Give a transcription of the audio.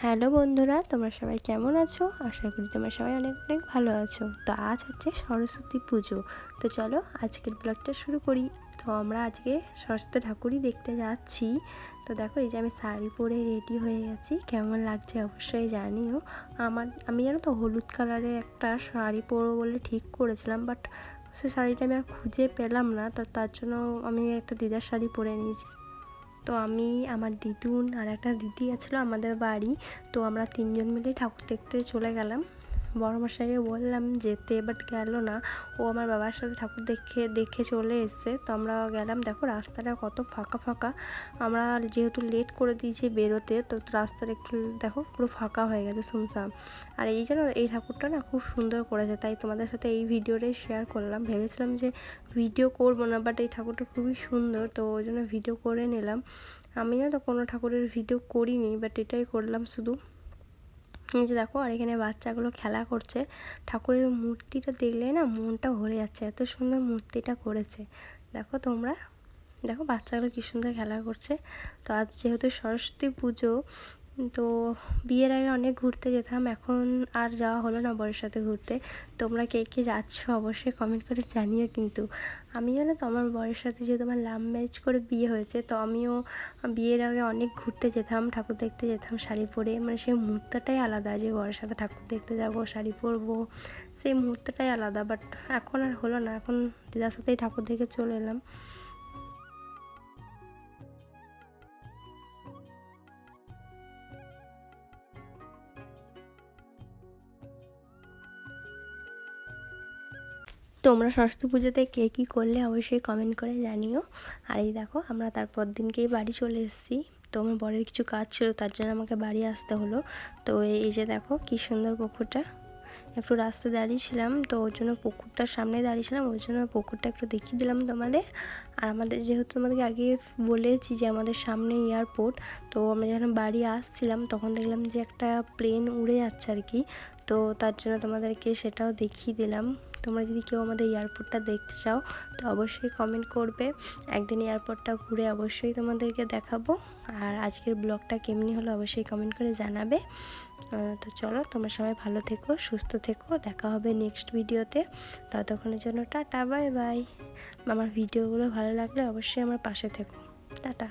Hello বন্ধুরা, তোমরা সবাই কেমন আছো? আশা করি তোমরা সবাই অনেক অনেক ভালো আছো। তো আজ হচ্ছে সরস্বতী পুজো। তো চলো আজকের ব্লগটা শুরু করি। তো আমরা আজকে সরস্বতী ঠাকুরই দেখতে যাচ্ছি। তো দেখো এই যে আমি শাড়ি পরে রেডি হয়ে গেছি, কেমন লাগছে অবশ্যই জানিও। আমি জানো তো হলুদ কালারের একটা শাড়ি পরবো বলে ঠিক করেছিলাম, বাট সে শাড়িটা আমি আর খুঁজে পেলাম না। তো তার জন্য আমি একটা দিদার শাড়ি পরে নিয়েছি। তো আমি, আমার দিদুন আর একটা দিদি গেছিলো আমাদের বাড়ি। তো আমরা তিনজন মিলে ঠাকুর দেখতে চলে গেলাম। বড় মশাইকে বললাম যেতে, বাট গেল না। ও আমার বাবার সাথে ঠাকুর দেখে চলে এসছে। তো আমরা গেলাম, দেখো রাস্তাটা কত ফাঁকা ফাঁকা। আমরা যেহেতু লেট করে দিয়েছি বেরোতে, তো রাস্তাটা একটু দেখো পুরো ফাঁকা হয়ে গেছে, সুনসান। আর এই যেন এই ঠাকুরটা না খুব সুন্দর করেছে, তাই তোমাদের সাথে এই ভিডিওটাই শেয়ার করলাম। ভেবেছিলাম যে ভিডিও করবো না, বাট এই ঠাকুরটা খুবই সুন্দর, তো ওই জন্য ভিডিও করে নিলাম। আমি না তো কোনো ঠাকুরের ভিডিও করিনি, বাট এটাই করলাম শুধু। এই যে দেখো, আর এখানে বাচ্চাগুলো খেলা করছে। ঠাকুরের মূর্তিটা দেখলে না মনটা ভরে যাচ্ছে, এত সুন্দর মূর্তিটা করেছে। দেখো তোমরা, দেখো বাচ্চাগুলো কী সুন্দর খেলা করছে। তো আজ যেহেতু সরস্বতী পুজো, তো বিয়ের আগে অনেক ঘুরতে যেতাম, এখন আর যাওয়া হলো না বরের সাথে ঘুরতে। তোমরা কে কে যাচ্ছ অবশ্যই কমেন্ট করে জানিও। কিন্তু আমি জানো তো আমার বরের সাথে যেহেতু আমার লাভ ম্যারেজ করে বিয়ে হয়েছে, তো আমিও বিয়ের আগে অনেক ঘুরতে যেতাম, ঠাকুর দেখতে যেতাম শাড়ি পরে। মানে সেই মুহূর্তটাই আলাদা, যে বরের সাথে ঠাকুর দেখতে যাব, শাড়ি পরবো, সেই মুহূর্তটাই আলাদা। বাট এখন আর হলো না, এখন দিদার সাথেই ঠাকুর দেখে চলে এলাম। তোমরা সরস্বতী পুজোতে কে কী করলে অবশ্যই কমেন্ট করে জানিও। আর এই দেখো আমরা তারপর দিনকেই বাড়ি চলে এসেছি। তো আমার বরের কিছু কাজ ছিল, তার জন্য আমাকে বাড়ি আসতে হলো। তো এই যে দেখো কী সুন্দর পুকুরটা, একটু রাস্তায় দাঁড়িয়েছিলাম, তো ওর জন্য পুকুরটার সামনে দাঁড়িয়েছিলাম, ওই জন্য পুকুরটা একটু দেখিয়ে দিলাম তোমাদের। আর আমাদের যেহেতু তোমাদেরকে আগে বলেছি যে আমাদের সামনে এয়ারপোর্ট, তো আমরা যখন বাড়ি আসছিলাম তখন দেখলাম যে একটা প্লেন উড়ে যাচ্ছে আর কি। তো তার জন্য তোমাদেরকে সেটাও দেখিয়ে দিলাম। তোমরা যদি কেউ আমাদের এয়ারপোর্টটা দেখতে চাও তো অবশ্যই কমেন্ট করবে, একদিন এয়ারপোর্টটা ঘুরে অবশ্যই তোমাদেরকে দেখাবো। আর আজকের ব্লগটা কেমনি হলো অবশ্যই কমেন্ট করে জানাবে। তো চলো তোমরা সবাই ভালো থেকো, সুস্থ থেকো, দেখা হবে নেক্সট ভিডিওতে। ততক্ষণের জন্য টাটা, বাই বাই। আমার ভিডিওগুলো ভালো লাগলে অবশ্যই আমার পাশে থেকো। টাটা।